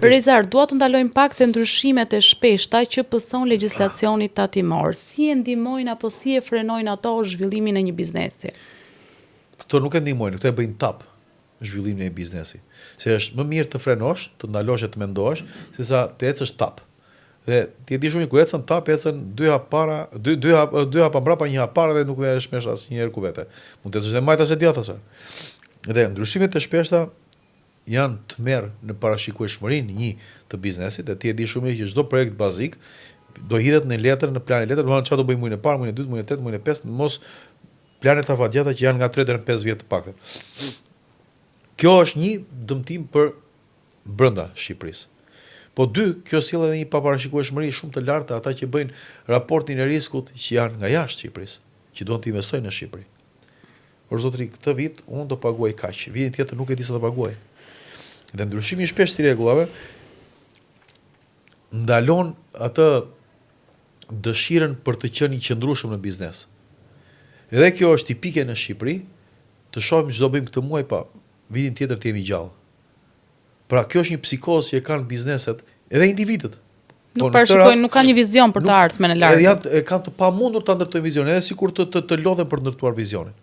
Rizar, dua të ndalojmë pak të ndryshimet e shpeshta që pëson legjislacioni tatimor. Si e ndihmojnë apo si e frenojnë ato zhvillimin e një biznesi? Këto nuk e ndihmojnë, këto e bëjnë tap zhvillimin e një biznesi. Se është më mirë të frenosh, të ndalosh e të mendosh, sesa të ecësh tap. Dhe ti e di shumë kur ecën tap, ecën dy hap para, dy hapa mbrapa, një hap para dhe nuk vesh mesh asnjëherë ku vete. Mund të ecësh dhe majtas e djathtas. Dhe ndryshimet e shpeshta janë të merë në parashikueshmërinë një të biznesit, dhe ti e di shumë mirë që çdo projekt bazik do hidhet në letër, në planin e letër, do çfarë do bëjmë muajin e parë, muajin e dytë, muajin e tetë, muajin e pestë, mos planet afatgjata që janë nga 3 deri në 5 vjet të paktën. Kjo është një dëmtim për brenda Shqipërisë. Po dy, kjo sjell edhe një paparashikueshmëri shumë të lartë ata që bëjnë raportin e riskut që janë nga jashtë Shqipërisë, që duan të investojnë në Shqipëri. Por zotëri, këtë vit unë do paguaj kaq, vitin tjetër nuk e di sa do paguaj. Dhe ndryshimi i shpeshtë i rregullave ndalon atë dëshirën për të qenë i qëndrueshëm në biznes. Edhe kjo është tipike në Shqipëri, të shohim çdo bëjmë këtë muaj, pa vitin tjetër të jemi gjallë. Pra kjo është një psikozë që e kanë bizneset, edhe individët. Nuk parashikojnë, nuk kanë një vizion për të ardhmen e lartë. Edhe kanë të pamundur ta ndërtojnë vizionin, edhe sikur të lodhen për të ndërtuar vizionin.